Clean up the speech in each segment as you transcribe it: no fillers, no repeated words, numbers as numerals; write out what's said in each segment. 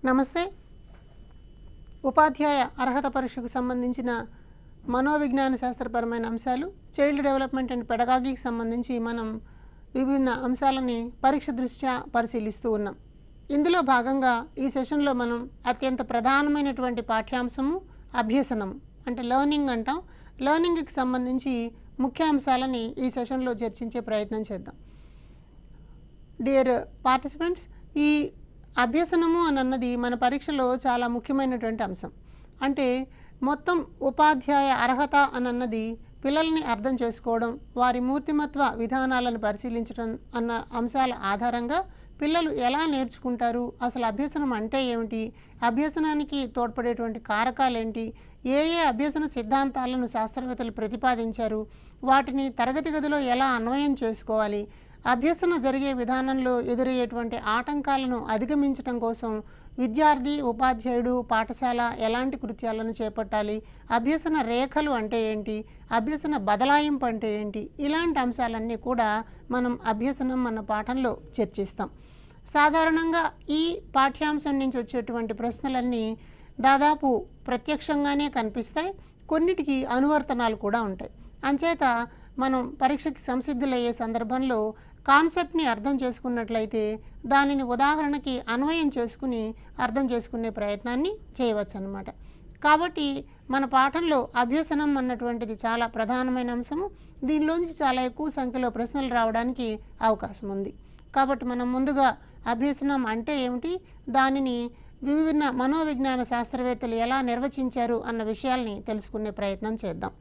నమస్తే. ఉపాధ్యాయ అర్హత పరీక్షకు సంబంధించిన మనోవిజ్ఞాన శాస్త్రపరమైన అంశాలు, చైల్డ్ డెవలప్మెంట్ అండ్ పెడగాగికి సంబంధించి మనం విభిన్న అంశాలని పరీక్ష దృష్ట్యా పరిశీలిస్తూ ఉన్నాం. ఇందులో భాగంగా ఈ సెషన్లో మనం అత్యంత ప్రధానమైనటువంటి పాఠ్యాంశము అభ్యసనం అంటే లెర్నింగ్ అంటాం. లెర్నింగ్కి సంబంధించి ముఖ్య అంశాలని ఈ సెషన్లో చర్చించే ప్రయత్నం చేద్దాం. డియర్ పార్టిసిపెంట్స్, ఈ అభ్యసనము అన్నది మన పరీక్షలో చాలా ముఖ్యమైనటువంటి అంశం. అంటే మొత్తం ఉపాధ్యాయ అర్హత అన్నది పిల్లల్ని అర్థం చేసుకోవడం, వారి మూర్తిమత్వ విధానాలను పరిశీలించడం అన్న అంశాల ఆధారంగా పిల్లలు ఎలా నేర్చుకుంటారు, అసలు అభ్యసనం అంటే ఏమిటి, అభ్యసనానికి తోడ్పడేటువంటి కారకాలేంటి, ఏ అభ్యసన సిద్ధాంతాలను శాస్త్రవేత్తలు ప్రతిపాదించారు, వాటిని తరగతి గదిలో ఎలా అన్వయం చేసుకోవాలి, అభ్యసన జరిగే విధానంలో ఎదురయ్యేటువంటి ఆటంకాలను అధిగమించడం కోసం విద్యార్థి, ఉపాధ్యాయుడు, పాఠశాల ఎలాంటి కృత్యాలను చేపట్టాలి, అభ్యసన రేఖలు అంటే ఏంటి, అభ్యసన బదలాయింపు అంటే ఏంటి, ఇలాంటి అంశాలన్నీ కూడా మనం అభ్యసనం అన్న పాఠంలో చర్చిస్తాం. సాధారణంగా ఈ పాఠ్యాంశం నుంచి వచ్చేటువంటి ప్రశ్నలన్నీ దాదాపు ప్రత్యక్షంగానే కనిపిస్తాయి, కొన్నిటికి అనువర్తనాలు కూడా ఉంటాయి. అంచేత మనం పరీక్షకి సంసిద్ధులయ్యే సందర్భంలో కాన్సెప్ట్ని అర్థం చేసుకున్నట్లయితే దానిని ఉదాహరణకి అన్వయం చేసుకుని అర్థం చేసుకునే ప్రయత్నాన్ని చేయవచ్చు అన్నమాట. కాబట్టి మన పాఠంలో అభ్యసనం అన్నటువంటిది చాలా ప్రధానమైన అంశము. దీనిలోంచి చాలా ఎక్కువ సంఖ్యలో ప్రశ్నలు రావడానికి అవకాశం ఉంది. కాబట్టి మనం ముందుగా అభ్యసనం అంటే ఏమిటి, దానిని విభిన్న మనోవిజ్ఞాన శాస్త్రవేత్తలు ఎలా నిర్వచించారు అన్న విషయాల్ని తెలుసుకునే ప్రయత్నం చేద్దాం.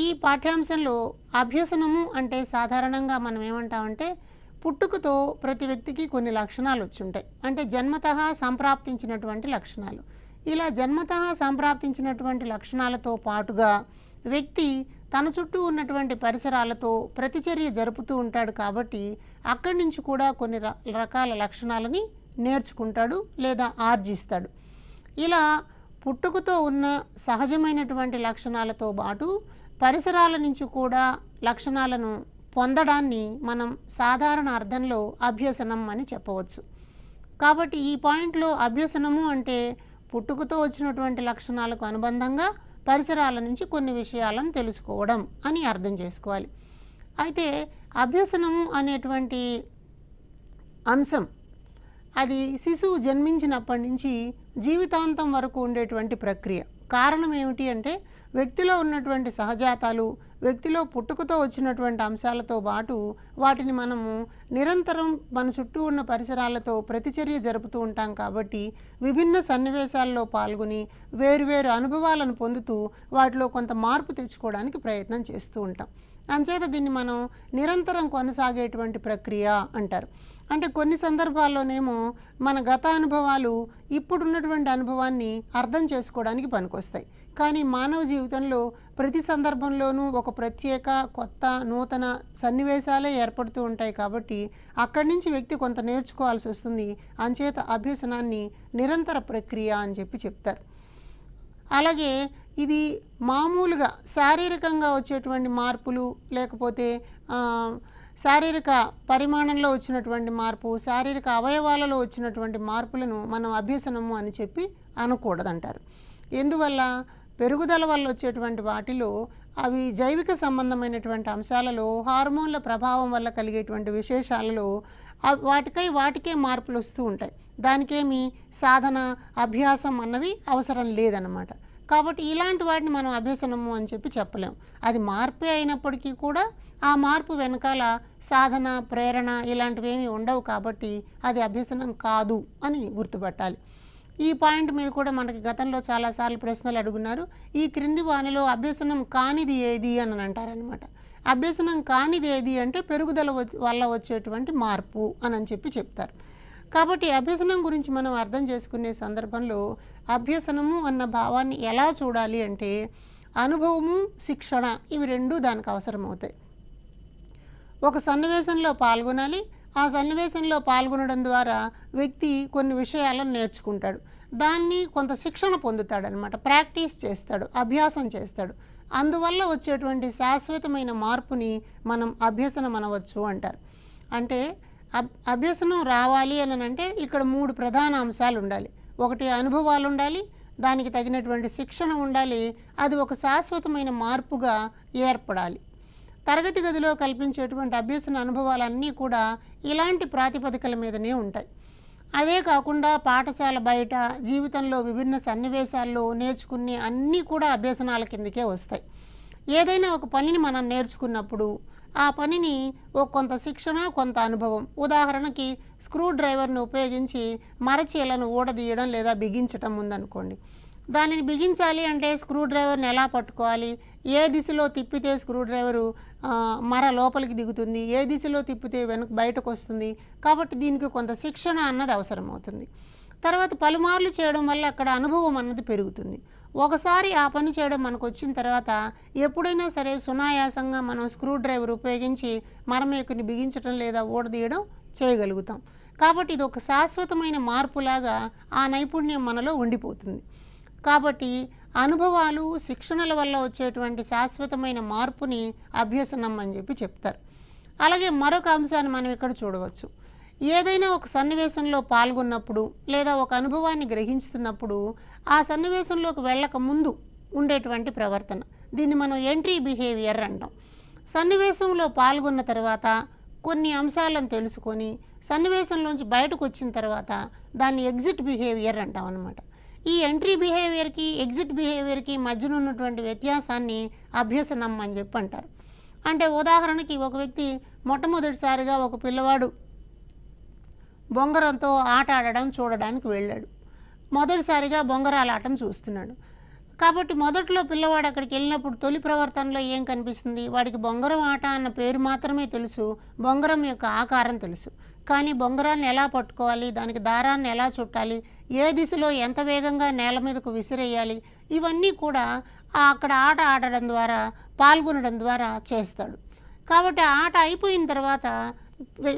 ఈ పాఠ్యాంశంలో అభ్యసనము అంటే సాధారణంగా మనం ఏమంటామంటే పుట్టుకతో ప్రతి వ్యక్తికి కొన్ని లక్షణాలు వచ్చుంటాయి. అంటే జన్మతః సంప్రాప్తించినటువంటి లక్షణాలు. ఇలా జన్మతః సంప్రాప్తించినటువంటి లక్షణాలతో పాటుగా వ్యక్తి తన చుట్టూ ఉన్నటువంటి పరిసరాలతో ప్రతిచర్య జరుపుతూ ఉంటాడు. కాబట్టి అక్కడి నుంచి కూడా కొన్ని రకాల లక్షణాలని నేర్చుకుంటాడు లేదా ఆర్జిస్తాడు. ఇలా పుట్టుకతో ఉన్న సహజమైనటువంటి లక్షణాలతో పాటు పరిసరాల నుంచి కూడా లక్షణాలను పొందడాన్ని మనం సాధారణ అర్థంలో అభ్యసనం అని చెప్పవచ్చు. కాబట్టి ఈ పాయింట్లో అభ్యసనము అంటే పుట్టుకతో వచ్చినటువంటి లక్షణాలకు అనుబంధంగా పరిసరాల నుంచి కొన్ని విషయాలను తెలుసుకోవడం అని అర్థం చేసుకోవాలి. అయితే అభ్యసనము అనేటువంటి అంశం అది శిశువు జన్మించినప్పటి నుంచి జీవితాంతం వరకు ఉండేటువంటి ప్రక్రియ. కారణం ఏమిటి అంటే వ్యక్తిలో ఉన్నటువంటి సహజాతాలు, వ్యక్తిలో పుట్టుకతో వచ్చినటువంటి అంశాలతో పాటు వాటిని మనము నిరంతరం మన చుట్టూ ఉన్న పరిసరాలతో ప్రతిచర్య జరుపుతూ ఉంటాం. కాబట్టి విభిన్న సన్నివేశాల్లో పాల్గొని వేరువేరు అనుభవాలను పొందుతూ వాటిలో కొంత మార్పు తెచ్చుకోవడానికి ప్రయత్నం చేస్తూ ఉంటాం. అంచేత దీన్ని మనం నిరంతరం కొనసాగేటువంటి ప్రక్రియ అంటారు. అంటే కొన్ని సందర్భాల్లోనేమో మన గత అనుభవాలు ఇప్పుడున్నటువంటి అనుభవాన్ని అర్థం చేసుకోవడానికి పనికొస్తాయి. కానీ మానవ జీవితంలో ప్రతి సందర్భంలోనూ ఒక ప్రత్యేక, కొత్త, నూతన సన్నివేశాలే ఏర్పడుతూ ఉంటాయి. కాబట్టి అక్కడి నుంచి వ్యక్తి కొంత నేర్చుకోవాల్సి వస్తుంది. అంచేత అభ్యసనాన్ని నిరంతర ప్రక్రియ అని చెప్తారు. అలాగే ఇది మామూలుగా శారీరకంగా వచ్చేటువంటి మార్పులు, లేకపోతే శారీరక పరిమాణంలో వచ్చినటువంటి మార్పు, శారీరక అవయవాలలో వచ్చినటువంటి మార్పులను మనం అభ్యసనము అని చెప్పి అనకూడదంటారు. ఎందువల్ల? పెరుగుదల వల్ల వచ్చేటువంటి వాటిలో అవి జైవిక సంబంధమైనటువంటి అంశాలలో హార్మోన్ల ప్రభావం వల్ల కలిగేటువంటి విశేషాలలో వాటికే మార్పులు వస్తూ ఉంటాయి. దానికేమి సాధన, అభ్యాసం అన్నవి అవసరం లేదన్నమాట. కాబట్టి ఇలాంటి వాటిని మనం అభ్యసనము అని చెప్పలేం. అది మార్పే అయినప్పటికీ కూడా ఆ మార్పు వెనకాల సాధన, ప్రేరణ ఇలాంటివేమీ ఉండవు. కాబట్టి అది అభ్యసనం కాదు అని గుర్తుపట్టాలి. ఈ పాయింట్ మీద కూడా మనకి గతంలో చాలాసార్లు ప్రశ్నలు అడుగున్నారు. ఈ క్రింది వానిలో అభ్యసనం కానిది ఏది అని అంటారనమాట. అభ్యసనం కానిది ఏది అంటే పెరుగుదల వల్ల వచ్చేటువంటి మార్పు అని చెప్తారు. కాబట్టి అభ్యసనం గురించి మనం అర్థం చేసుకునే సందర్భంలో అభ్యసనము అన్న భావాన్ని ఎలా చూడాలి అంటే అనుభవము, శిక్షణ ఇవి రెండూ దానికి అవసరమవుతాయి. ఒక సన్నివేశంలో పాల్గొనాలి. ఆ సన్నివేశంలో పాల్గొనడం ద్వారా వ్యక్తి కొన్ని విషయాలను నేర్చుకుంటాడు. దాన్ని కొంత శిక్షణ పొందుతాడనమాట, ప్రాక్టీస్ చేస్తాడు, అభ్యాసం చేస్తాడు. అందువల్ల వచ్చేటువంటి శాశ్వతమైన మార్పుని మనం అభ్యసనం అనవచ్చు అంటారు. అంటే అభ్యసనం రావాలి అని అంటే ఇక్కడ 3 ప్రధాన అంశాలు ఉండాలి. ఒకటి అనుభవాలు ఉండాలి, దానికి తగినటువంటి శిక్షణ ఉండాలి, అది ఒక శాశ్వతమైన మార్పుగా ఏర్పడాలి. తరగతి గదిలో కల్పించేటువంటి అభ్యసన అనుభవాలన్నీ కూడా ఇలాంటి ప్రాతిపదికల మీదనే ఉంటాయి. అదే కాకుండా పాఠశాల బయట జీవితంలో విభిన్న సన్నివేశాల్లో నేర్చుకునే అన్నీ కూడా అభ్యసనాల కిందకే వస్తాయి. ఏదైనా ఒక పనిని మనం నేర్చుకున్నప్పుడు ఆ పనిని కొంత శిక్షణ, కొంత అనుభవం. ఉదాహరణకి స్క్రూ డ్రైవర్ను ఉపయోగించి మరచీలను ఊడదీయడం లేదా బిగించటం ఉందనుకోండి. దానిని బిగించాలి అంటే స్క్రూ డ్రైవర్ని ఎలా పట్టుకోవాలి, ఏ దిశలో తిప్పితే స్క్రూ డ్రైవరు మర లోపలికి దిగుతుంది, ఏ దిశలో తిప్పితే బయటకు వస్తుంది. కాబట్టి దీనికి కొంత శిక్షణ అన్నది అవసరం అవుతుంది. తర్వాత పలుమార్లు చేయడం వల్ల అక్కడ అనుభవం అన్నది పెరుగుతుంది. ఒకసారి ఆ పని చేయడం మనకు వచ్చిన తర్వాత ఎప్పుడైనా సరే సునాయాసంగా మనం స్క్రూ డ్రైవర్ ఉపయోగించి మరమేకుని బిగించడం లేదా ఊడదీయడం చేయగలుగుతాం. కాబట్టి ఇది ఒక శాశ్వతమైన మార్పులాగా ఆ నైపుణ్యం మనలో ఉండిపోతుంది. కాబట్టి అనుభవాలు, శిక్షణల వల్ల వచ్చేటువంటి శాశ్వతమైన మార్పుని అభ్యసనం అని చెప్పి చెప్తారు. అలాగే మరొక అంశాన్ని మనం ఇక్కడ చూడవచ్చు. ఏదైనా ఒక సన్నివేశంలో పాల్గొన్నప్పుడు లేదా ఒక అనుభవాన్ని గ్రహిస్తున్నప్పుడు ఆ సన్నివేశంలోకి వెళ్ళక ముందు ఉండేటువంటి ప్రవర్తన, దీన్ని మనం ఎంట్రీ బిహేవియర్ అంటాం. సన్నివేశంలో పాల్గొన్న తర్వాత కొన్ని అంశాలను తెలుసుకొని సన్నివేశంలోంచి బయటకు వచ్చిన తర్వాత దాన్ని ఎగ్జిట్ బిహేవియర్ అంటాం అన్నమాట. ఈ ఎంట్రీ బిహేవియర్కి, ఎగ్జిట్ బిహేవియర్కి మధ్యన ఉన్నటువంటి వ్యత్యాసాన్ని అభ్యసనం అని చెప్పి అంటారు. అంటే ఉదాహరణకి ఒక వ్యక్తి మొట్టమొదటిసారిగా ఒక పిల్లవాడు బొంగరంతో ఆట ఆడడం చూడడానికి వెళ్ళాడు. మొదటిసారిగా బొంగరాల ఆటను చూస్తున్నాడు. కాబట్టి మొదట్లో పిల్లవాడు అక్కడికి వెళ్ళినప్పుడు తొలి ప్రవర్తనలో ఏం కనిపిస్తుంది, వాడికి బొంగరం ఆట అన్న పేరు మాత్రమే తెలుసు, బొంగరం యొక్క ఆకారం తెలుసు. కానీ బొంగరాన్ని ఎలా పట్టుకోవాలి, దానికి దారాన్ని ఎలా చుట్టాలి, ఏ దిశలో ఎంత వేగంగా నేల మీదకు విసిరేయాలి, ఇవన్నీ కూడా అక్కడ ఆట ఆడడం ద్వారా, పాల్గొనడం ద్వారా చేస్తాడు. కాబట్టి ఆట అయిపోయిన తర్వాత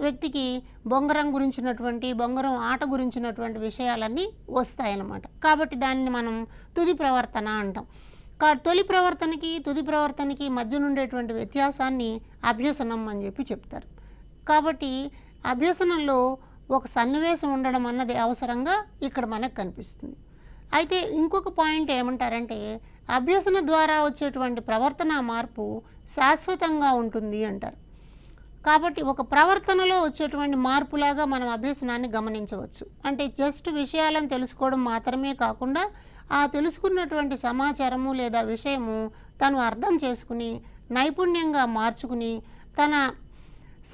వ్యక్తికి బొంగరం గురించినటువంటి, బొంగరం ఆట గురించినటువంటి విషయాలన్నీ వస్తాయన్నమాట. కాబట్టి దాన్ని మనం తుది ప్రవర్తన అంటాం. తొలి ప్రవర్తనకి తుది ప్రవర్తనకి మధ్య ఉండేటువంటి వ్యత్యాసాన్ని అభ్యసనం అని చెప్పి చెప్తారు. కాబట్టి అభ్యసనంలో ఒక సన్నివేశం ఉండడం అన్నది అవసరంగా ఇక్కడ మనకు కనిపిస్తుంది. అయితే ఇంకొక పాయింట్ ఏమంటారంటే, అభ్యసన ద్వారా వచ్చేటువంటి ప్రవర్తన మార్పు శాశ్వతంగా ఉంటుంది అంటారు. కాబట్టి ఒక ప్రవర్తనలో వచ్చేటువంటి మార్పులాగా మనం అభ్యసనాన్ని గమనించవచ్చు. అంటే జస్ట్ విషయాలను తెలుసుకోవడం మాత్రమే కాకుండా ఆ తెలుసుకున్నటువంటి సమాచారము లేదా విషయము తను అర్థం చేసుకుని నైపుణ్యంగా మార్చుకుని తన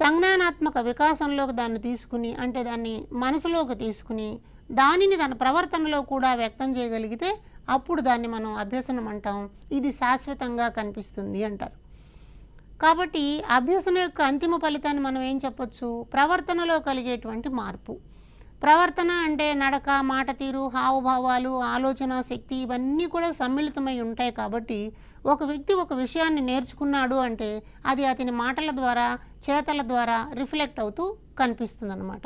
సంజ్ఞానాత్మక వికాసంలోకి దాన్ని తీసుకుని, అంటే దాన్ని మనసులోకి తీసుకుని దానిని తన ప్రవర్తనలో కూడా వ్యక్తం చేయగలిగితే అప్పుడు దాన్ని మనం అభ్యసనం అంటాం. ఇది శాశ్వతంగా కనిపిస్తుంది అంటారు. కాబట్టి అభ్యసన యొక్క అంతిమ ఫలితాన్ని మనం ఏం చెప్పొచ్చు, ప్రవర్తనలో కలిగేటువంటి మార్పు. ప్రవర్తన అంటే నడక, మాట తీరు, హావభావాలు, ఆలోచన శక్తి ఇవన్నీ కూడా సమ్మిళితమై ఉంటాయి. కాబట్టి ఒక వ్యక్తి ఒక విషయాన్ని నేర్చుకున్నాడు అంటే అది అతని మాటల ద్వారా, చేతల ద్వారా రిఫ్లెక్ట్ అవుతూ కనిపిస్తుంది అన్నమాట.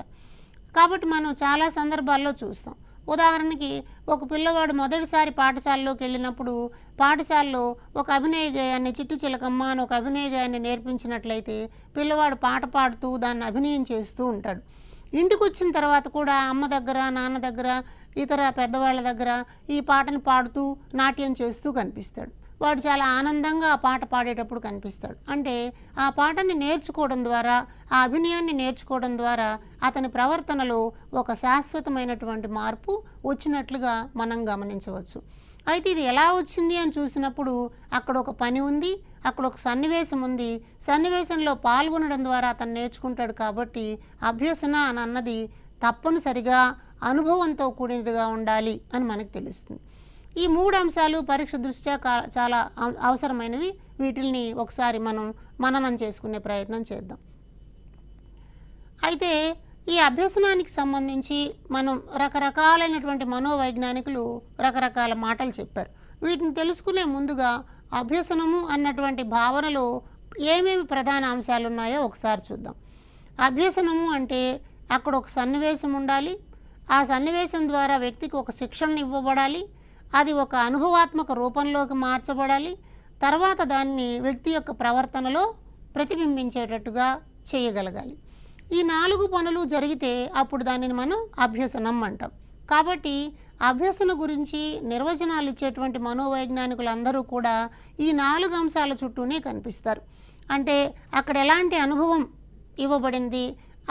కాబట్టి మనం చాలా సందర్భాల్లో చూస్తాం. ఉదాహరణకి ఒక పిల్లవాడు మొదటిసారి పాఠశాలలోకి వెళ్ళినప్పుడు పాఠశాలలో ఒక అభినయ గేయాన్ని, చిట్టి చిలకమ్మ అని ఒక అభినయ గేయాన్ని నేర్పించినట్లయితే పిల్లవాడు పాట పాడుతూ దాన్ని అభినయం చేస్తూ ఉంటాడు. ఇంటికి వచ్చిన తర్వాత కూడా అమ్మ దగ్గర, నాన్న దగ్గర, ఇతర పెద్దవాళ్ళ దగ్గర ఈ పాటను పాడుతూ నాట్యం చేస్తూ కనిపిస్తాడు. వాడు చాలా ఆనందంగా ఆ పాట పాడేటప్పుడు కనిపిస్తాడు. అంటే ఆ పాటని నేర్చుకోవడం ద్వారా, ఆ అభినయాన్ని నేర్చుకోవడం ద్వారా అతని ప్రవర్తనలో ఒక శాశ్వతమైనటువంటి మార్పు వచ్చినట్లుగా మనం గమనించవచ్చు. అయితే ఇది ఎలా వచ్చింది అని చూసినప్పుడు అక్కడ ఒక పని ఉంది, అక్కడ ఒక సన్నివేశం ఉంది, సన్నివేశంలో పాల్గొనడం ద్వారా అతను నేర్చుకుంటాడు. కాబట్టి అభ్యసన అని అన్నది తప్పనిసరిగా అనుభవంతో కూడినదిగా ఉండాలి అని మనకు తెలుస్తుంది. ఈ మూడు అంశాలు పరీక్ష దృష్ట్యా చాలా అవసరమైనవి. వీటిని ఒకసారి మనం మననం చేసుకునే ప్రయత్నం చేద్దాం. అయితే ఈ అభ్యసనానికి సంబంధించి మనం రకరకాలైనటువంటి మనోవైజ్ఞానికులు రకరకాల మాటలు చెప్పారు. వీటిని తెలుసుకునే ముందుగా అభ్యసనము అన్నటువంటి భావనలో ఏమేమి ప్రధాన అంశాలు ఉన్నాయో ఒకసారి చూద్దాం. అభ్యసనము అంటే అక్కడ ఒక సన్నివేశం ఉండాలి, ఆ సన్నివేశం ద్వారా వ్యక్తికి ఒక శిక్షణ ఇవ్వబడాలి, అది ఒక అనుభవాత్మక రూపంలోకి మార్చబడాలి, తర్వాత దాన్ని వ్యక్తి యొక్క ప్రవర్తనలో ప్రతిబింబించేటట్టుగా చేయగలగాలి. ఈ 4 పనులు జరిగితే అప్పుడు దానిని మనం అభ్యసనం అంటాం. కాబట్టి అభ్యసన గురించి నిర్వచనాలు ఇచ్చేటువంటి మనోవైజ్ఞానికులందరూ కూడా ఈ 4 అంశాల చుట్టూనే కనిపిస్తారు. అంటే అక్కడ ఎలాంటి అనుభవం ఇవ్వబడింది,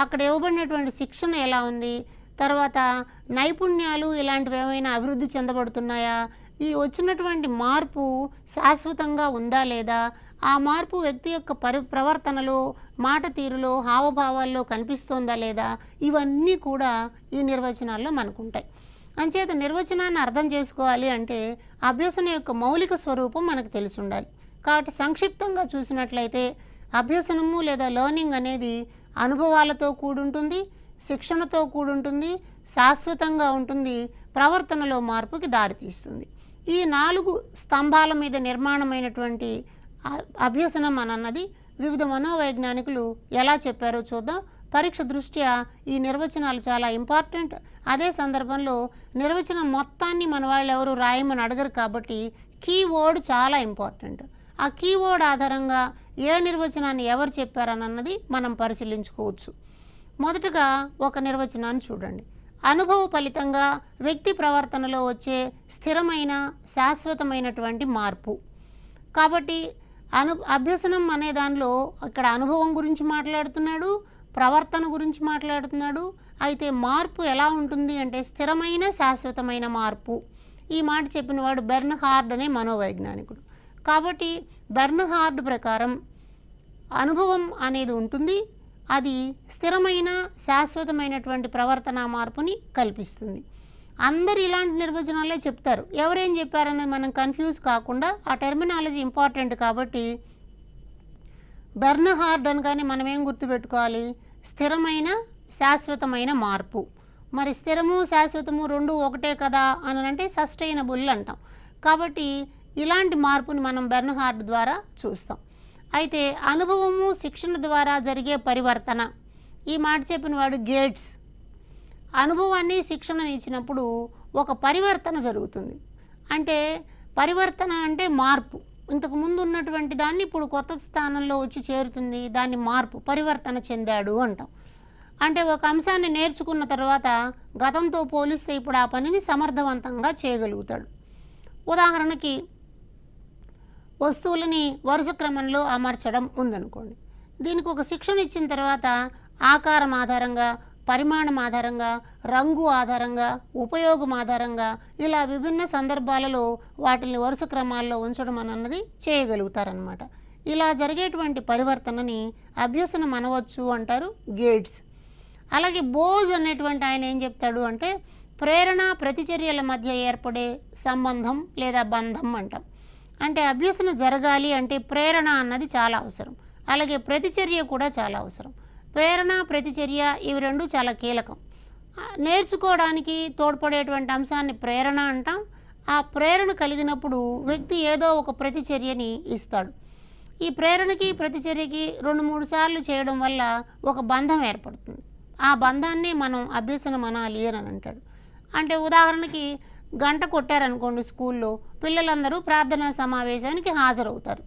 అక్కడ ఇవ్వబడినటువంటి శిక్షణ ఎలా ఉంది, తర్వాత నైపుణ్యాలు ఇలాంటివి ఏమైనా అభివృద్ధి చెందబడుతున్నాయా, ఈ వచ్చినటువంటి మార్పు శాశ్వతంగా ఉందా లేదా, ఆ మార్పు వ్యక్తి యొక్క ప్రవర్తనలో, మాట తీరులో, హావభావాల్లో కనిపిస్తోందా లేదా, ఇవన్నీ కూడా ఈ నిర్వచనాల్లో మనకుంటాయి. అంచేత నిర్వచనాన్ని అర్థం చేసుకోవాలి అంటే అభ్యసన యొక్క మౌలిక స్వరూపం మనకు తెలిసి ఉండాలి. కాబట్టి సంక్షిప్తంగా చూసినట్లయితే అభ్యసనము లేదా లెర్నింగ్ అనేది అనుభవాలతో కూడుంటుంది, శిక్షణతో కూడుంటుంది, శాశ్వతంగా ఉంటుంది, ప్రవర్తనలో మార్పుకి దారితీస్తుంది. ఈ 4 స్తంభాల మీద నిర్మాణమైనటువంటి అభ్యసనం అన్నది వివిధ మనోవైజ్ఞానికులు ఎలా చెప్పారో చూద్దాం. పరీక్ష దృష్ట్యా ఈ నిర్వచనాలు చాలా ఇంపార్టెంట్. అదే సందర్భంలో నిర్వచనం మొత్తాన్ని మన వాళ్ళు ఎవరు రాయమని అడగరు కాబట్టి కీవర్డ్ చాలా ఇంపార్టెంట్. ఆ కీవర్డ్ ఆధారంగా ఏ నిర్వచనాన్ని ఎవరు చెప్పారన్నది మనం పరిశీలించుకోవచ్చు. మొదటగా ఒక నిర్వచనాన్ని చూడండి. అనుభవ ఫలితంగా వ్యక్తి ప్రవర్తనలో వచ్చే స్థిరమైన శాశ్వతమైనటువంటి మార్పు. కాబట్టి అభ్యసనం అనే దానిలో ఇక్కడ అనుభవం గురించి మాట్లాడుతున్నాడు, ప్రవర్తన గురించి మాట్లాడుతున్నాడు. అయితే మార్పు ఎలా ఉంటుంది అంటే స్థిరమైన శాశ్వతమైన మార్పు. ఈ మాట చెప్పినవాడు బెర్న్హార్డ్ అనే మనోవైజ్ఞానికుడు. కాబట్టి బెర్న్హార్డ్ ప్రకారం అనుభవం అనేది ఉంటుంది, అది స్థిరమైన శాశ్వతమైనటువంటి ప్రవర్తన మార్పుని కల్పిస్తుంది. అందరు ఇలాంటి నిర్వచనాలే చెప్తారు. ఎవరేం చెప్పారనేది మనం కన్ఫ్యూజ్ కాకుండా ఆ టెర్మినాలజీ ఇంపార్టెంట్ కాబట్టి బెర్న్హార్డ్ అనగానే మనం ఏం గుర్తుపెట్టుకోవాలి, స్థిరమైన శాశ్వతమైన మార్పు. మరి స్థిరము శాశ్వతము రెండు ఒకటే కదా అని అంటే సస్టైనబుల్ అంటాం. కాబట్టి ఇలాంటి మార్పుని మనం బెర్న్హార్డ్ ద్వారా చూస్తాం. అయితే అనుభవము శిక్షణ ద్వారా జరిగే పరివర్తన, ఈ మాట చెప్పిన వాడు గేట్స్. అనుభవాన్ని శిక్షణని ఇచ్చినప్పుడు ఒక పరివర్తన జరుగుతుంది. అంటే పరివర్తన అంటే మార్పు. ఇంతకు ముందు ఉన్నటువంటి దాన్ని ఇప్పుడు కొత్త స్థానంలో వచ్చి చేరుతుంది, దాన్ని మార్పు, పరివర్తన చెందాడు అంటాం. అంటే ఒక అంశాన్ని నేర్చుకున్న తర్వాత గతంతో పోలిస్తే ఇప్పుడు ఆ పనిని సమర్థవంతంగా చేయగలుగుతాడు. ఉదాహరణకి వస్తువులని వరుస క్రమంలో అమర్చడం ఉందనుకోండి. దీనికి ఒక శిక్షణ ఇచ్చిన తర్వాత ఆకారం ఆధారంగా, పరిమాణం ఆధారంగా, రంగు ఆధారంగా, ఉపయోగం ఆధారంగా ఇలా విభిన్న సందర్భాలలో వాటిని వరుస క్రమాల్లో ఉంచడం అన్నది చేయగలుగుతారనమాట. ఇలా జరిగేటువంటి పరివర్తనని అభ్యసనం అనవచ్చు అంటారు గేట్స్. అలాగే బోజ్ అనేటువంటి ఆయన ఏం చెప్తాడు అంటే ప్రేరణ ప్రతిచర్యల మధ్య ఏర్పడే సంబంధం లేదా బంధం అంటాం. అంటే అభ్యసన జరగాలి అంటే ప్రేరణ అన్నది చాలా అవసరం, అలాగే ప్రతిచర్య కూడా చాలా అవసరం. ప్రేరణ ప్రతిచర్య ఇవి రెండు చాలా కీలకం. నేర్చుకోవడానికి తోడ్పడేటువంటి అంశాన్ని ప్రేరణ అంటాం. ఆ ప్రేరణ కలిగినప్పుడు వ్యక్తి ఏదో ఒక ప్రతిచర్యని ఇస్తాడు. ఈ ప్రేరణకి ప్రతిచర్యకి 2-3 సార్లు చేయడం వల్ల ఒక బంధం ఏర్పడుతుంది. ఆ బంధాన్ని మనం అభ్యసనం అనాలి అని అంటాడు. అంటే ఉదాహరణకి గంట కొట్టారనుకోండి, స్కూల్లో పిల్లలందరూ ప్రార్థనా సమావేశానికి హాజరవుతారు.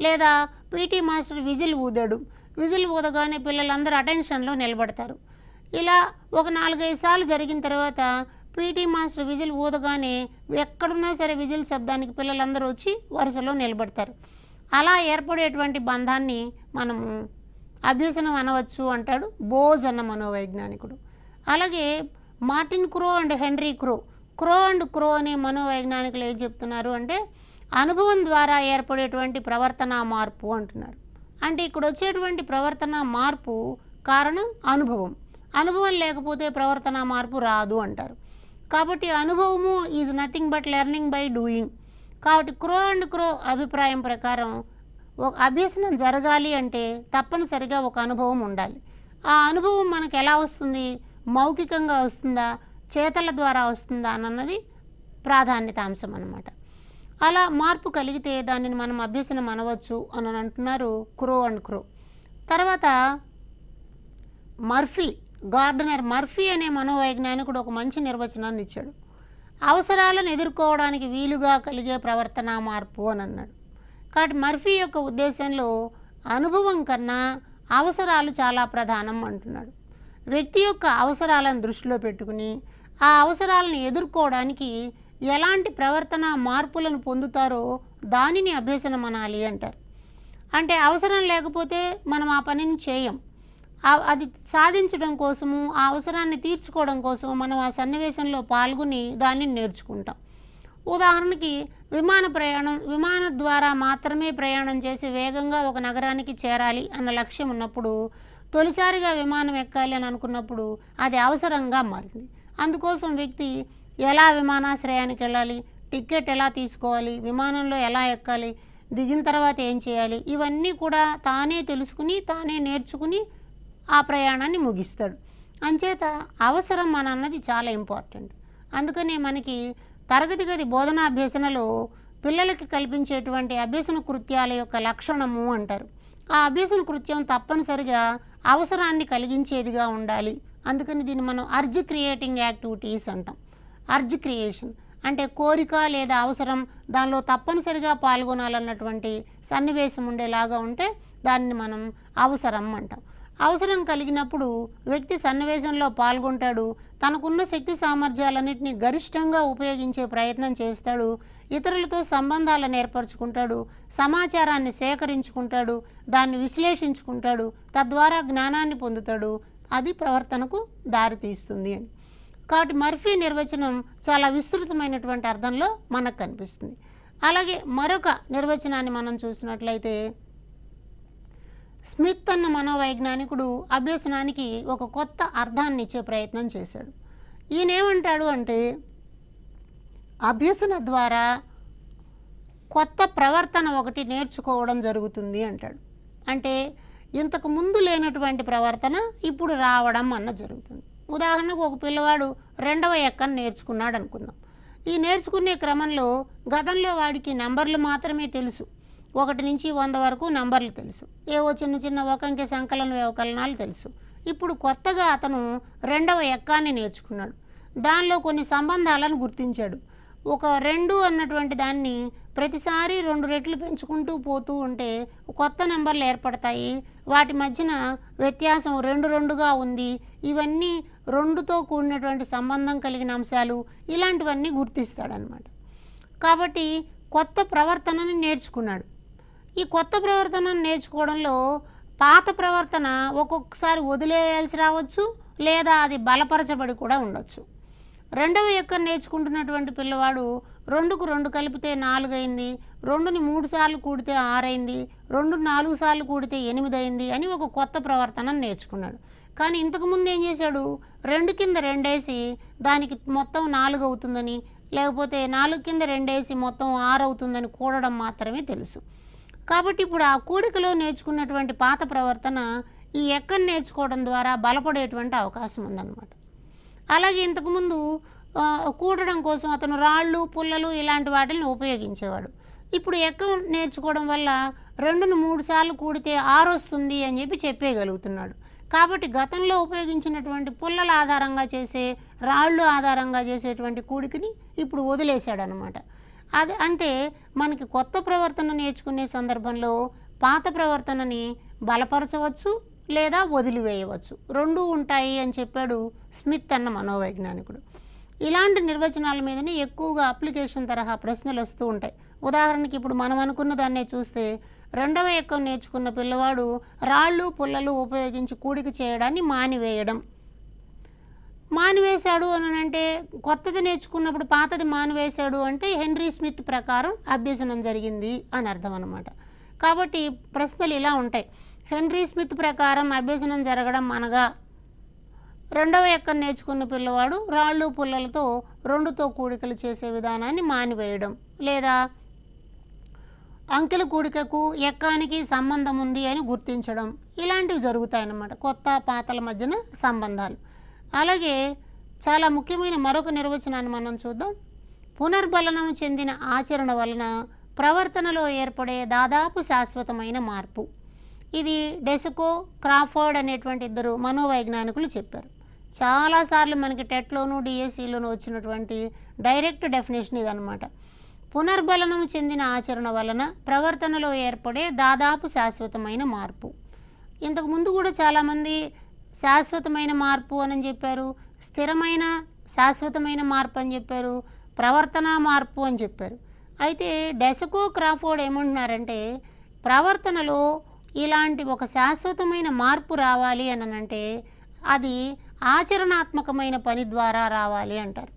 లేదా పీటీ మాస్టర్ విజిల్ ఊదాడు, విజిల్ ఊదగానే పిల్లలందరూ అటెన్షన్లో నిలబడతారు. ఇలా ఒక 4-5 సార్లు జరిగిన తర్వాత పీటీ మాస్టర్ విజిల్ ఊదగానే ఎక్కడున్నా సరే విజిల్ శబ్దానికి పిల్లలందరూ వచ్చి వరుసలో నిలబడతారు. అలా ఏర్పడేటువంటి బంధాన్ని మనము అభ్యసనం అనవచ్చు అంటాడు బోజ్ అన్న మనోవైజ్ఞానికుడు. అలాగే మార్టిన్ క్రో అండ్ హెన్రీ క్రో అనే మనోవైజ్ఞానికులు ఏం చెప్తున్నారు అంటే అనుభవం ద్వారా ఏర్పడేటువంటి ప్రవర్తన మార్పు అంటున్నారు. అంటే ఇక్కడ వచ్చేటువంటి ప్రవర్తన మార్పు కారణం అనుభవం లేకపోతే ప్రవర్తన మార్పు రాదు అంటారు. కాబట్టి అనుభవము is nothing but learning by doing. కాబట్టి క్రో అభిప్రాయం ప్రకారం ఒక అభ్యసనం జరగాలి అంటే తప్పనిసరిగా ఒక అనుభవం ఉండాలి. ఆ అనుభవం మనకు ఎలా వస్తుంది, మౌఖికంగా వస్తుందా, చేతల ద్వారా వస్తుందా అన్నది ప్రాధాన్యత అంశం అన్నమాట. అలా మార్పు కలిగితే దానిని మనం అభ్యసనం అనవచ్చు అని అంటున్నారు క్రో. తర్వాత గార్డనర్ మర్ఫీ అనే మనోవైజ్ఞానికుడు ఒక మంచి నిర్వచనాన్ని ఇచ్చాడు. అవసరాలను ఎదుర్కోవడానికి వీలుగా కలిగే ప్రవర్తన మార్పు అని అన్నాడు. కాబట్టి మర్ఫీ యొక్క ఉద్దేశంలో అనుభవం కన్నా అవసరాలు చాలా ప్రధానం అంటున్నాడు. వ్యక్తి యొక్క అవసరాలను దృష్టిలో పెట్టుకుని ఆ అవసరాలను ఎదుర్కోవడానికి ఎలాంటి ప్రవర్తన మార్పులను పొందుతారో దానిని అభ్యసనం అనాలి అంటారు. అంటే అవసరం లేకపోతే మనం ఆ పనిని చేయం. అది సాధించడం కోసము, ఆ అవసరాన్ని తీర్చుకోవడం కోసం మనం ఆ సన్నివేశంలో పాల్గొని దాన్ని నేర్చుకుంటాం. ఉదాహరణకి విమానం ద్వారా మాత్రమే ప్రయాణం చేసి వేగంగా ఒక నగరానికి చేరాలి అన్న లక్ష్యం ఉన్నప్పుడు, తొలిసారిగా విమానం ఎక్కాలి అని అనుకున్నప్పుడు అది అవసరంగా మారింది. అందుకోసం వ్యక్తి ఎలా విమానాశ్రయానికి వెళ్ళాలి, టికెట్ ఎలా తీసుకోవాలి, విమానంలో ఎలా ఎక్కాలి, దిగిన తర్వాత ఏం చేయాలి, ఇవన్నీ కూడా తానే తెలుసుకుని తానే నేర్చుకుని ఆ ప్రయాణాన్ని ముగిస్తాడు. అంచేత అవసరం మన అన్నది చాలా ఇంపార్టెంట్. అందుకనే మనకి తరగతి గది బోధనాభ్యసనలో పిల్లలకి కల్పించేటువంటి అభ్యసన కృత్యాల యొక్క లక్షణము అంటారు. ఆ అభ్యసన కృత్యం తప్పనిసరిగా అవసరాన్ని కలిగించేదిగా ఉండాలి. అందుకని దీన్ని మనం అర్జ్ క్రియేటింగ్ యాక్టివిటీస్ అంటాం. అర్జ్ క్రియేషన్ అంటే కోరిక లేదా అవసరం, దానిలో తప్పనిసరిగా పాల్గొనాలన్నటువంటి సన్నివేశం ఉండేలాగా ఉంటే దాన్ని మనం అవసరం అంటాం. అవసరం కలిగినప్పుడు వ్యక్తి సన్నివేశంలో పాల్గొంటాడు, తనకున్న శక్తి సామర్థ్యాలన్నింటినీ గరిష్టంగా ఉపయోగించే ప్రయత్నం చేస్తాడు, ఇతరులతో సంబంధాలను ఏర్పరచుకుంటాడు, సమాచారాన్ని సేకరించుకుంటాడు, దాన్ని విశ్లేషించుకుంటాడు, తద్వారా జ్ఞానాన్ని పొందుతాడు. అది ప్రవర్తనకు దారితీస్తుంది అని. కాబట్టి మర్ఫీ నిర్వచనం చాలా విస్తృతమైనటువంటి అర్థంలో మనకు కనిపిస్తుంది. అలాగే మరొక నిర్వచనాన్ని మనం చూసినట్లయితే, స్మిత్ అన్న మనోవైజ్ఞానికుడు అభ్యసనానికి ఒక కొత్త అర్థాన్ని ఇచ్చే ప్రయత్నం చేశాడు. ఈయనేమంటాడు అంటే, అభ్యసన ద్వారా కొత్త ప్రవర్తన ఒకటి నేర్చుకోవడం జరుగుతుంది అంటాడు. అంటే ఇంతకు ముందు లేనటువంటి ప్రవర్తన ఇప్పుడు రావడం అన్న జరుగుతుంది. ఉదాహరణకు ఒక పిల్లవాడు 2వ ఎక్కను నేర్చుకున్నాడు అనుకుందాం. ఈ నేర్చుకునే క్రమంలో గతంలో వాడికి నంబర్లు మాత్రమే తెలుసు, 1 నుంచి 100 వరకు నంబర్లు తెలుసు, ఏవో చిన్న చిన్న ఒకంకె సంకలన వ్యవకలనాలు తెలుసు. ఇప్పుడు కొత్తగా అతను 2వ ఎక్కాన్ని నేర్చుకున్నాడు. దానిలో కొన్ని సంబంధాలను గుర్తించాడు. ఒక 2 అన్నటువంటి దాన్ని ప్రతిసారి 2 రెట్లు పెంచుకుంటూ పోతూ ఉంటే కొత్త నెంబర్లు ఏర్పడతాయి, వాటి మధ్యన వ్యత్యాసం 2గా ఉంది, ఇవన్నీ 2తో కూడినటువంటి సంబంధం కలిగిన అంశాలు, ఇలాంటివన్నీ గుర్తిస్తాడనమాట. కాబట్టి కొత్త ప్రవర్తనని నేర్చుకున్నాడు. ఈ కొత్త ప్రవర్తనను నేర్చుకోవడంలో పాత ప్రవర్తన ఒక్కొక్కసారి వదిలేయాల్సి రావచ్చు, లేదా అది బలపరచబడి కూడా ఉండొచ్చు. 2వ ఎక్కను నేర్చుకుంటున్నటువంటి పిల్లవాడు 2కు 2 కలిపితే 4 అయింది, 2ని 3 సార్లు కూడితే 6 అయింది, 2 4 సార్లు కూడితే 8 అయింది అని ఒక కొత్త ప్రవర్తనను నేర్చుకున్నాడు. కానీ ఇంతకుముందు ఏం చేశాడు, 2 కింద 2 వేసి దానికి మొత్తం 4 అవుతుందని, లేకపోతే 4 కింద 2 వేసి మొత్తం 6 అవుతుందని కూడడం మాత్రమే తెలుసు. కాబట్టి ఇప్పుడు ఆ కూడికలో నేర్చుకున్నటువంటి పాత ప్రవర్తన ఈ ఎక్కను నేర్చుకోవడం ద్వారా బలపడేటువంటి అవకాశం ఉందన్నమాట. అలాగే ఇంతకుముందు కూడడం కోసం అతను రాళ్ళు, పుల్లలు ఇలాంటి వాటిని ఉపయోగించేవాడు. ఇప్పుడు ఎక్క నేర్చుకోవడం వల్ల 2ను 3 సార్లు కూడితే 6 వస్తుంది అని చెప్పేయగలుగుతున్నాడు. కాబట్టి గతంలో ఉపయోగించినటువంటి పుల్లల ఆధారంగా చేసే, రాళ్ళు ఆధారంగా చేసేటువంటి కూడికని ఇప్పుడు వదిలేశాడనమాట. అది అంటే మనకి కొత్త ప్రవర్తన నేర్చుకునే సందర్భంలో పాత ప్రవర్తనని బలపరచవచ్చు లేదా వదిలివేయవచ్చు, 2 ఉంటాయి అని చెప్పాడు స్మిత్ అన్న మనోవైజ్ఞానికుడు. ఇలాంటి నిర్వచనాల మీదనే ఎక్కువగా అప్లికేషన్ తరహా ప్రశ్నలు వస్తూ ఉంటాయి. ఉదాహరణకి ఇప్పుడు మనం అనుకున్న దాన్నే చూస్తే, 2వ ఎక్కం నేర్చుకున్న పిల్లవాడు రాళ్ళు, పుల్లలు ఉపయోగించి కూడిక చేయడాన్ని మానివేశాడు అని అంటే, కొత్తది నేర్చుకున్నప్పుడు పాతది మానివేశాడు అంటే హెన్రీ స్మిత్ ప్రకారం అభ్యసనం జరిగింది అని అర్థం అన్నమాట. కాబట్టి ప్రశ్నలు ఇలా ఉంటాయి. హెన్రీ స్మిత్ ప్రకారం అభ్యసనం జరగడం అనగా 2వ ఎక్కను నేర్చుకున్న పిల్లవాడు రాళ్ళు, పుల్లలతో 2తో కూడికలు చేసే విధానాన్ని మానివేయడం, లేదా అంకెల కూడికకు ఎక్కానికి సంబంధం ఉంది అని గుర్తించడం, ఇలాంటివి జరుగుతాయన్నమాట, కొత్త పాతల మధ్యన సంబంధాలు. అలాగే చాలా ముఖ్యమైన మరొక నిర్వచనాన్ని మనం చూద్దాం. పునర్బలనం చెందిన ఆచరణ వలన ప్రవర్తనలో ఏర్పడే దాదాపు శాశ్వతమైన మార్పు. ఇది డెసకో, క్రాఫర్డ్ అనేటువంటి 2 మనోవైజ్ఞానికులు చెప్పారు. చాలాసార్లు మనకి టెట్లోను, డిఎస్సిలోను వచ్చినటువంటి డైరెక్ట్ డెఫినేషన్ ఇదనమాట. పునర్బలనం చెందిన ఆచరణ వలన ప్రవర్తనలో ఏర్పడే దాదాపు శాశ్వతమైన మార్పు. ఇంతకుముందు కూడా చాలామంది శాశ్వతమైన మార్పు అని చెప్పారు, స్థిరమైన శాశ్వతమైన మార్పు అని చెప్పారు, ప్రవర్తన మార్పు అని చెప్పారు. అయితే డెసకో క్రాఫోర్డ్ ఏమంటున్నారంటే ప్రవర్తనలో ఇలాంటి ఒక శాశ్వతమైన మార్పు రావాలి అని అంటే అది ఆచరణాత్మకమైన పని ద్వారా రావాలి అంటారు.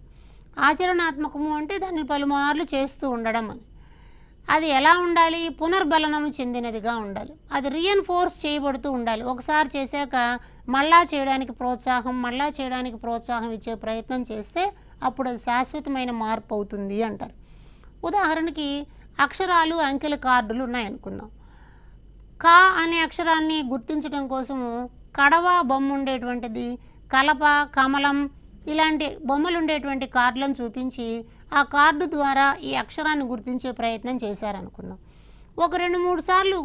ఆచరణాత్మకము అంటే దాన్ని పలుమార్లు చేస్తూ ఉండడం అని. అది ఎలా ఉండాలి? పునర్బలనం చెందినదిగా ఉండాలి. అది రీఎన్ఫోర్స్ చేయబడుతూ ఉండాలి. ఒకసారి చేశాక మళ్ళా చేయడానికి ప్రోత్సాహం ఇచ్చే ప్రయత్నం చేస్తే అప్పుడు అది శాశ్వతమైన మార్పు అవుతుంది అంటారు. ఉదాహరణకి అక్షరాలు, అంకెల కార్డులు ఉన్నాయనుకుందాం. కా అనే అక్షరాన్ని గుర్తించడం కోసము కడవ బొమ్మ ఉండేటువంటిది, కలప, కమలం ఇలాంటి బొమ్మలు ఉండేటువంటి కార్డులను చూపించి ఆ కార్డు ద్వారా ఈ అక్షరాన్ని గుర్తించే ప్రయత్నం చేశారనుకుందాం. ఒక 2-3 సార్లు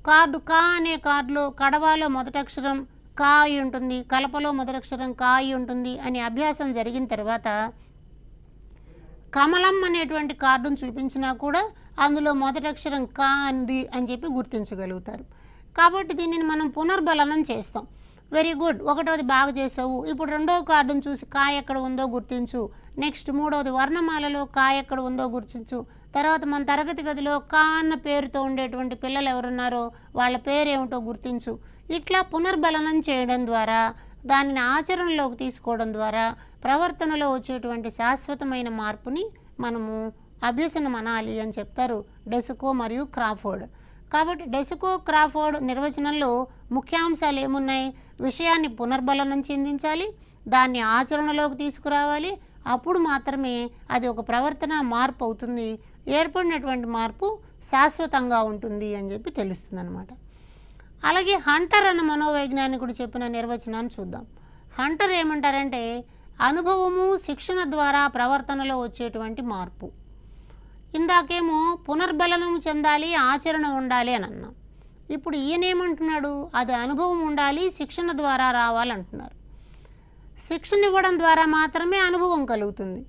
కార్డు కా అనే కార్డులో కడవలో మొదటి అక్షరం కా అయి ఉంటుంది, కలపలో మొదటి అక్షరం కా అయి ఉంటుంది అని అభ్యాసం జరిగిన తర్వాత కమలం అనేటువంటి కార్డును చూపించినా కూడా అందులో మొదటి అక్షరం కా అంది అని చెప్పి గుర్తించగలుగుతారు. కాబట్టి దీనిని మనం పునర్బలనం చేస్తాం. వెరీ గుడ్, ఒకటోది బాగా చేసావు, ఇప్పుడు రెండవ కార్డును చూసి కా ఎక్కడ ఉందో గుర్తించు, నెక్స్ట్ మూడవది వర్ణమాలలో కా ఎక్కడ ఉందో గుర్తించు, తర్వాత మన తరగతి గదిలో కా అన్న పేరుతో ఉండేటువంటి పిల్లలు ఎవరున్నారో వాళ్ళ పేరేమిటో గుర్తించు. ఇట్లా పునర్బలనం చేయడం ద్వారా, దానిని ఆచరణలోకి తీసుకోవడం ద్వారా ప్రవర్తనలో వచ్చేటువంటి శాశ్వతమైన మార్పుని మనము అభ్యసనం అనాలి అని చెప్తారు డెసకో మరియు క్రాఫోర్డ్. కాబట్టి డెసకో, క్రాఫోర్డ్ నిర్వచనంలో ముఖ్యాంశాలు ఏమున్నాయి? విషయాన్ని పునర్బలనం చెందించాలి, దాన్ని ఆచరణలోకి తీసుకురావాలి, అప్పుడు మాత్రమే అది ఒక ప్రవర్తన మార్పు అవుతుంది, ఏర్పడినటువంటి మార్పు శాశ్వతంగా ఉంటుంది అని చెప్పి తెలుస్తుంది అన్నమాట. అలాగే హంటర్ అన్న మనోవైజ్ఞానికుడు చెప్పిన నిర్వచనాన్ని చూద్దాం. హంటర్ ఏమంటారంటే అనుభవము, శిక్షణ ద్వారా ప్రవర్తనలో వచ్చేటువంటి మార్పు. ఇందాకేమో పునర్బలనం చెందాలి, ఆచరణ ఉండాలి అని అన్నాం. ఇప్పుడు ఈయనేమంటున్నాడు? అది అనుభవం ఉండాలి, శిక్షణ ద్వారా రావాలంటున్నారు. శిక్షణ ఇవ్వడం ద్వారా మాత్రమే అనుభవం కలుగుతుంది.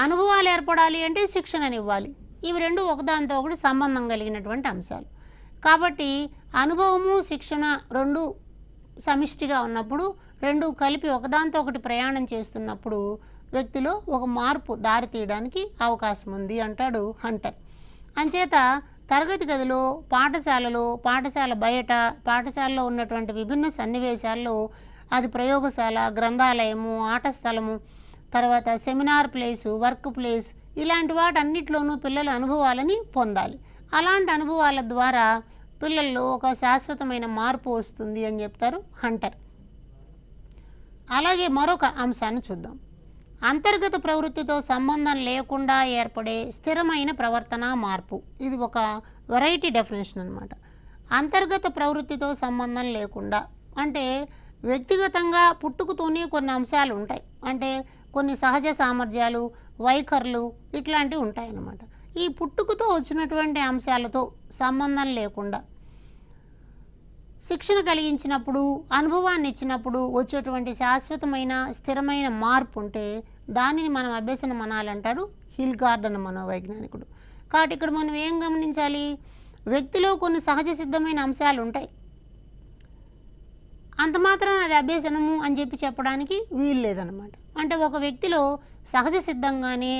అనుభవాలు ఏర్పడాలి అంటే శిక్షణనివ్వాలి. ఇవి రెండు ఒకదానితో ఒకటి సంబంధం కలిగినటువంటి అంశాలు. కాబట్టి అనుభవము, శిక్షణ రెండు సమిష్టిగా ఉన్నప్పుడు, రెండు కలిపి ఒకదానితో ఒకటి ప్రయాణం చేస్తున్నప్పుడు వ్యక్తిలో ఒక మార్పు దారి తీయడానికి అవకాశం ఉంది అంటాడు హంటర్. అంచేత తరగతి గదిలో, పాఠశాలలో, పాఠశాల బయట, పాఠశాలలో ఉన్నటువంటి విభిన్న సన్నివేశాల్లో, అది ప్రయోగశాల, గ్రంథాలయము, ఆట స్థలము, తర్వాత సెమినార్ ప్లేసు, వర్క్ ప్లేస్, ఇలాంటి వాటన్నిటిలోనూ పిల్లల అనుభవాలని పొందాలి. అలాంటి అనుభవాల ద్వారా పిల్లల్లో ఒక శాశ్వతమైన మార్పు వస్తుంది అని చెప్తారు హంటర్. అలాగే మరొక అంశాన్ని చూద్దాం. అంతర్గత ప్రవృత్తితో సంబంధం లేకుండా ఏర్పడే స్థిరమైన ప్రవర్తన మార్పు. ఇది ఒక వెరైటీ డెఫినేషన్ అన్నమాట. అంతర్గత ప్రవృత్తితో సంబంధం లేకుండా అంటే వ్యక్తిగతంగా పుట్టుకతోనే కొన్ని అంశాలు ఉంటాయి, అంటే కొన్ని సహజ సామర్థ్యాలు, వైఖరులు ఇట్లాంటివి ఉంటాయన్నమాట. ఈ పుట్టుకతో వచ్చినటువంటి అంశాలతో సంబంధం లేకుండా శిక్షణ కలిగించినప్పుడు, అనుభవాన్ని ఇచ్చినప్పుడు వచ్చేటువంటి శాశ్వతమైన స్థిరమైన మార్పు ఉంటే దానిని మనం అభ్యసనం అనాలంటాడు హిల్గార్డ్ అన్న మనోవైజ్ఞానికుడు. కాబట్టి ఇక్కడ మనం ఏం గమనించాలి? వ్యక్తిలో కొన్ని సహజ సిద్ధమైన అంశాలు ఉంటాయి, అంత మాత్రం అది అభ్యసనము అని చెప్పి చెప్పడానికి వీలు లేదన్నమాట. అంటే ఒక వ్యక్తిలో సహజ సిద్ధంగానే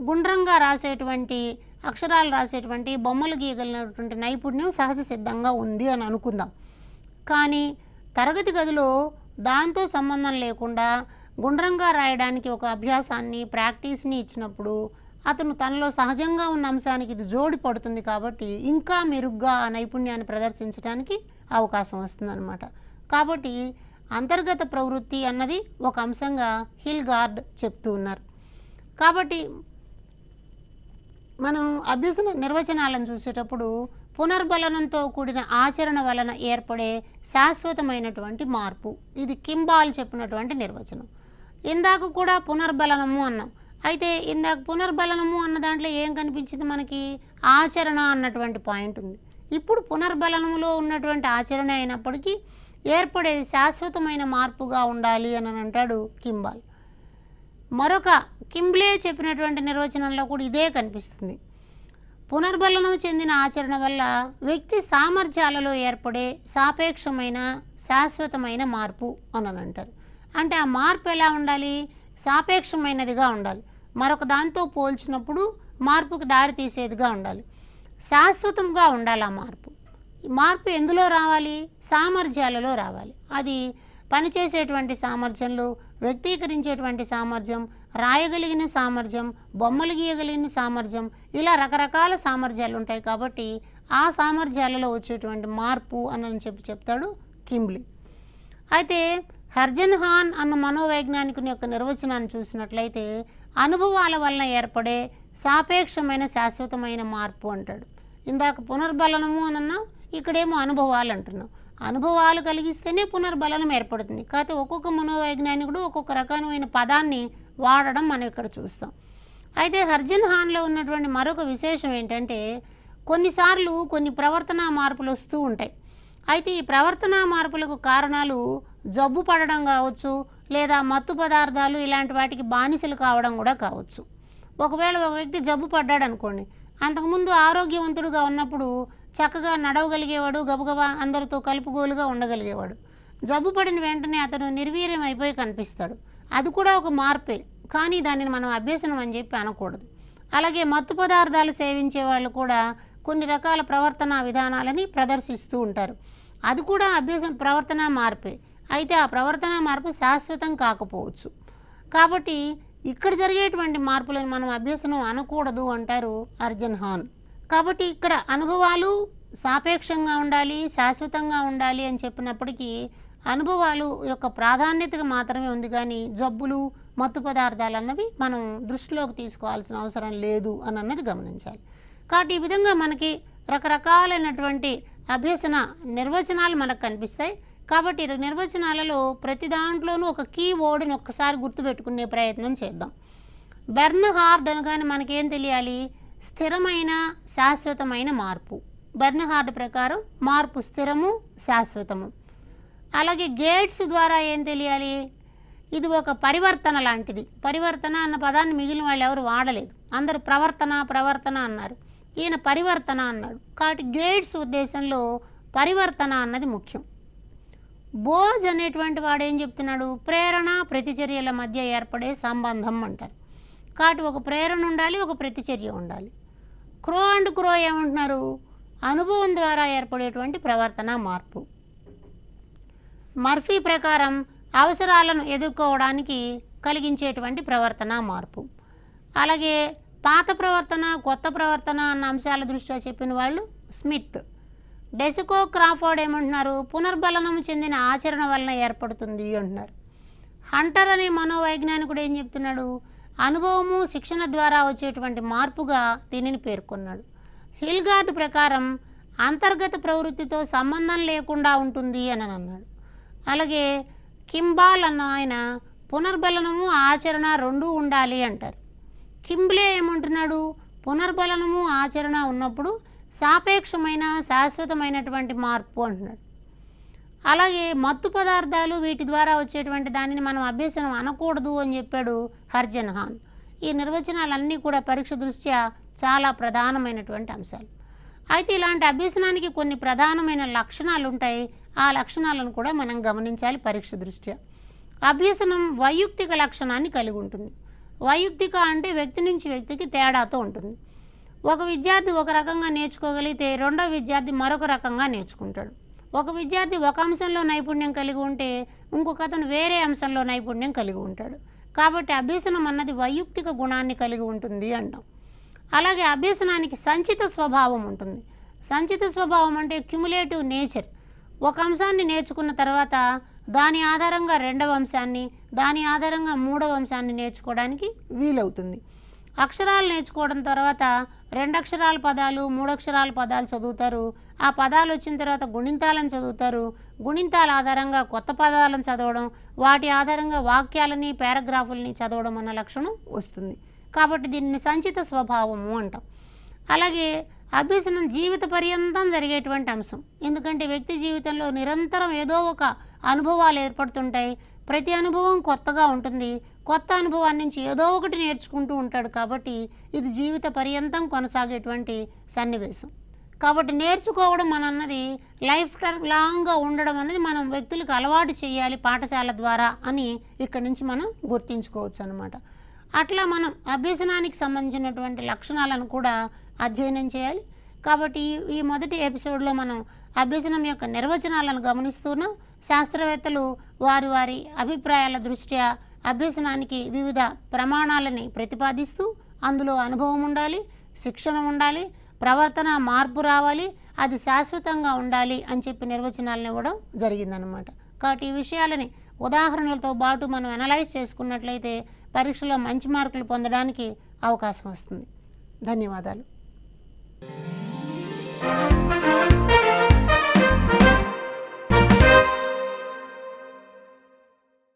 గుండ్రంగా రాసేటువంటి, అక్షరాలు రాసేటువంటి, బొమ్మలు గీయగలిగినటువంటి నైపుణ్యం సహజ సిద్ధంగా ఉంది అని అనుకుందాం. కానీ తరగతి గదిలో దాంతో సంబంధం లేకుండా గుండ్రంగా రాయడానికి ఒక అభ్యాసాన్ని, ప్రాక్టీస్ని ఇచ్చినప్పుడు అతను తనలో సహజంగా ఉన్న అంశానికి ఇది జోడి పడుతుంది, కాబట్టి ఇంకా మెరుగ్గా ఆ నైపుణ్యాన్ని ప్రదర్శించడానికి అవకాశం వస్తుందన్నమాట. కాబట్టి అంతర్గత ప్రవృత్తి అన్నది ఒక అంశంగా హిల్గార్డ్ చెప్తూ ఉన్నారు. కాబట్టి మనం అభ్యసన నిర్వచనాలను చూసేటప్పుడు పునర్బలనంతో కూడిన ఆచరణ వలన ఏర్పడే శాశ్వతమైనటువంటి మార్పు, ఇది కింబాల్ చెప్పినటువంటి నిర్వచనం. ఇందాక కూడా పునర్బలనము అన్నాం. అయితే ఇందాక పునర్బలనము అన్న దాంట్లో ఏం కనిపించింది మనకి? ఆచరణ అన్నటువంటి పాయింట్ ఉంది. ఇప్పుడు పునర్బలనములో ఉన్నటువంటి ఆచరణ అయినప్పటికీ ఏర్పడేది శాశ్వతమైన మార్పుగా ఉండాలి అని అంటాడు కింబాల్. మరొక కింబ్లే చెప్పినటువంటి నిర్వచనంలో కూడా ఇదే కనిపిస్తుంది. పునర్బలనం చెందిన ఆచరణ వల్ల వ్యక్తి సామర్థ్యాలలో ఏర్పడే సాపేక్షమైన శాశ్వతమైన మార్పు అని అంటారు. అంటే ఆ మార్పు ఎలా ఉండాలి? సాపేక్షమైనదిగా ఉండాలి. మరొక దాంతో పోల్చినప్పుడు మార్పుకు దారి తీసేదిగా ఉండాలి. శాశ్వతంగా ఉండాలి ఆ మార్పు. మార్పు ఎందులో రావాలి? సామర్థ్యాలలో రావాలి. అది పనిచేసేటువంటి సామర్థ్యంలో, వ్యక్తీకరించేటువంటి సామర్థ్యం, రాయగలిగిన సామర్థ్యం, బొమ్మలు గీయగలిగిన సామర్థ్యం, ఇలా రకరకాల సామర్థ్యాలు ఉంటాయి. కాబట్టి ఆ సామర్థ్యాలలో వచ్చేటువంటి మార్పు అని చెప్తాడు కింబ్లీ. అయితే హర్జన్ హాన్ అన్న మనోవైజ్ఞానికుని యొక్క నిర్వచనాన్ని చూసినట్లయితే అనుభవాల వలన ఏర్పడే సాపేక్షమైన శాశ్వతమైన మార్పు అంటాడు. ఇందాక పునర్బలనము అని అన్నాం, ఇక్కడేమో అనుభవాలు అంటున్నాం. అనుభవాలు కలిగిస్తేనే పునర్బలనం ఏర్పడుతుంది. కాకపోతే ఒక్కొక్క మనోవైజ్ఞానికుడు ఒక్కొక్క రకమైన పదాన్ని వాడడం మనం ఇక్కడ చూస్తాం. అయితే హర్జన్ హాన్లో ఉన్నటువంటి మరొక విశేషం ఏంటంటే కొన్నిసార్లు కొన్ని ప్రవర్తనా మార్పులు వస్తూ ఉంటాయి. అయితే ఈ ప్రవర్తనా మార్పులకు కారణాలు జబ్బు పడడం కావచ్చు, లేదా మత్తు పదార్థాలు ఇలాంటి వాటికి బానిసలు కావడం కూడా కావచ్చు. ఒకవేళ ఒక వ్యక్తి జబ్బు పడ్డాడు అనుకోండి, అంతకుముందు ఆరోగ్యవంతుడుగా ఉన్నప్పుడు చక్కగా నడవగలిగేవాడు, గబగబా అందరితో కలుపుగోలుగా ఉండగలిగేవాడు. జబ్బు పడిన వెంటనే అతను నిర్వీర్యం అయిపోయి కనిపిస్తాడు. అది కూడా ఒక మార్పే, కానీ దానిని మనం అభ్యసనం అని చెప్పి అనకూడదు. అలాగే మత్తు పదార్థాలు సేవించే వాళ్ళు కూడా కొన్ని రకాల ప్రవర్తనా విధానాలని ప్రదర్శిస్తూ ఉంటారు. అది కూడా ప్రవర్తనా మార్పే. అయితే ఆ ప్రవర్తనా మార్పు శాశ్వతం కాకపోవచ్చు. కాబట్టి ఇక్కడ జరిగేటువంటి మార్పులను మనం అభ్యసనం అనకూడదు అంటారు హర్జన్ హాన్. కాబట్టి ఇక్కడ అనుభవాలు సాపేక్షంగా ఉండాలి, శాశ్వతంగా ఉండాలి అని చెప్పినప్పటికీ అనుభవాలు యొక్క ప్రాధాన్యతగా మాత్రమే ఉంది, కానీ జబ్బులు, మత్తు పదార్థాలు అన్నవి మనం దృష్టిలోకి తీసుకోవాల్సిన అవసరం లేదు అని అన్నది గమనించాలి. కాబట్టి ఈ విధంగా మనకి రకరకాలైనటువంటి అభ్యసన నిర్వచనాలు మనకు కనిపిస్తాయి. కాబట్టి నిర్వచనాలలో ప్రతి దాంట్లోనూ ఒక కీ వర్డ్ని ఒక్కసారి గుర్తుపెట్టుకునే ప్రయత్నం చేద్దాం. బెర్న్హార్డ్ అనగానే మనకేం తెలియాలి? స్థిరమైన శాశ్వతమైన మార్పు. బెర్న్హార్డ్ ప్రకారం మార్పు స్థిరము, శాశ్వతము. అలాగే గేట్స్ ద్వారా ఏం తెలియాలి? ఇది ఒక పరివర్తన లాంటిది. పరివర్తన అన్న పదాన్ని మిగిలిన వాళ్ళు ఎవరు వాడలేదు, అందరూ ప్రవర్తన అన్నారు. ఈయన పరివర్తన అన్నాడు. కాబట్టి గేట్స్ ఉద్దేశంలో పరివర్తన అన్నది ముఖ్యం. బోజ్ అనేటువంటి వాడు ఏం చెప్తున్నాడు? ప్రేరణ ప్రతిచర్యల మధ్య ఏర్పడే సంబంధం అంటారు. కాబట్టి ఒక ప్రేరణ ఉండాలి, ఒక ప్రతిచర్య ఉండాలి. క్రో అండ్ క్రో ఏమంటున్నారు? అనుభవం ద్వారా ఏర్పడేటువంటి ప్రవర్తన మార్పు. మర్ఫీ ప్రకారం అవసరాలను ఎదుర్కోవడానికి కలిగించేటువంటి ప్రవర్తన మార్పు. అలాగే పాత ప్రవర్తన, కొత్త ప్రవర్తన అన్న అంశాల దృష్ట్యా చెప్పిన వాళ్ళు స్మిత్. డెసికో క్రాఫోర్డ్ ఏమంటున్నారు? పునర్బలనం చెందిన ఆచరణ వలన ఏర్పడుతుంది అంటున్నారు. హంటర్ అనే మనోవైజ్ఞానికుడు ఏం చెప్తున్నాడు? అనుభవము, శిక్షణ ద్వారా వచ్చేటువంటి మార్పుగా దీనిని పేర్కొన్నాడు. హిల్గార్డ్ ప్రకారం అంతర్గత ప్రవృత్తితో సంబంధం లేకుండా ఉంటుంది అని అన్నాడు. అలాగే కింబాల్ అన్న ఆయన పునర్బలనము, ఆచరణ రెండూ ఉండాలి అంటారు. కింబ్లే ఏమంటున్నాడు? పునర్బలనము, ఆచరణ ఉన్నప్పుడు సాపేక్షమైన శాశ్వతమైనటువంటి మార్పు అంటున్నాడు. అలాగే మత్తు పదార్థాలు, వీటి ద్వారా వచ్చేటువంటి దానిని మనం అభ్యసనం అనకూడదు అని చెప్పాడు హర్జన్ హాన్. ఈ నిర్వచనాలన్నీ కూడా పరీక్ష దృష్ట్యా చాలా ప్రధానమైనటువంటి అంశాలు. అయితే ఇలాంటి అభ్యసనానికి కొన్ని ప్రధానమైన లక్షణాలు ఉంటాయి. ఆ లక్షణాలను కూడా మనం గమనించాలి పరీక్ష దృష్ట్యా. అభ్యసనం వైయుక్తిక లక్షణాన్ని కలిగి ఉంటుంది. వైయుక్తిక అంటే వ్యక్తి నుంచి వ్యక్తికి తేడాతో ఉంటుంది. ఒక విద్యార్థి ఒక రకంగా నేర్చుకోగలిగితే రెండో విద్యార్థి మరొక రకంగా నేర్చుకుంటాడు. ఒక విద్యార్థి ఒక అంశంలో నైపుణ్యం కలిగి ఉంటే ఇంకొక అతను వేరే అంశంలో నైపుణ్యం కలిగి ఉంటాడు. కాబట్టి అభ్యసనం అన్నది వైయుక్తిక గుణాన్ని కలిగి ఉంటుంది అంటాం. అలాగే అభ్యసనానికి సంచిత స్వభావం ఉంటుంది. సంచిత స్వభావం అంటే క్యుములేటివ్ నేచర్. ఒక అంశాన్ని నేర్చుకున్న తర్వాత దాని ఆధారంగా రెండవ అంశాన్ని, దాని ఆధారంగా మూడవ అంశాన్ని నేర్చుకోవడానికి వీలవుతుంది. అక్షరాలు నేర్చుకోవడం తర్వాత 2 అక్షరాల పదాలు, 3 అక్షరాల పదాలు చదువుతారు. ఆ పదాలు వచ్చిన తర్వాత గుణింతాలను చదువుతారు. గుణింతాల ఆధారంగా కొత్త పదాలను చదవడం, వాటి ఆధారంగా వాక్యాలని, పారాగ్రాఫుల్ని చదవడం అన్న లక్షణం వస్తుంది. కాబట్టి దీనిని సంచిత స్వభావము అంటాం. అలాగే అభ్యసనం జీవిత పర్యంతం జరిగేటువంటి అంశం. ఎందుకంటే వ్యక్తి జీవితంలో నిరంతరం ఏదో ఒక అనుభవాలు ఏర్పడుతుంటాయి. ప్రతి అనుభవం కొత్తగా ఉంటుంది. కొత్త అనుభవాన్ని నుంచి ఏదో ఒకటి నేర్చుకుంటూ ఉంటాడు. కాబట్టి ఇది జీవిత పర్యంతం కొనసాగేటువంటి సన్నివేశం. కాబట్టి నేర్చుకోవడం అన్నది లైఫ్ లాంగ్గా ఉండడం అనేది మనం వ్యక్తులకు అలవాటు చేయాలి పాఠశాల ద్వారా అని ఇక్కడి నుంచి మనం గుర్తించుకోవచ్చు అన్నమాట. అట్లా మనం అభ్యసనానికి సంబంధించినటువంటి లక్షణాలను కూడా అధ్యయనం చేయాలి. కాబట్టి ఈ మొదటి ఎపిసోడ్లో మనం అభ్యసనం యొక్క నిర్వచనాలను గమనిస్తున్నాం. శాస్త్రవేత్తలు వారి వారి అభిప్రాయాల దృష్ట్యా అభ్యసనానికి వివిధ ప్రమాణాలని ప్రతిపాదిస్తూ అందులో అనుభవం ఉండాలి, శిక్షణ ఉండాలి, ప్రవర్తన మార్పు రావాలి, అది శాశ్వతంగా ఉండాలి అని చెప్పి నిర్వచనాలను ఇవ్వడం జరిగిందనమాట. కాబట్టి ఈ విషయాలని ఉదాహరణలతో పాటు మనం అనలైజ్ చేసుకున్నట్లయితే పరీక్షలో మంచి మార్కులు పొందడానికి అవకాశం వస్తుంది. ధన్యవాదాలు.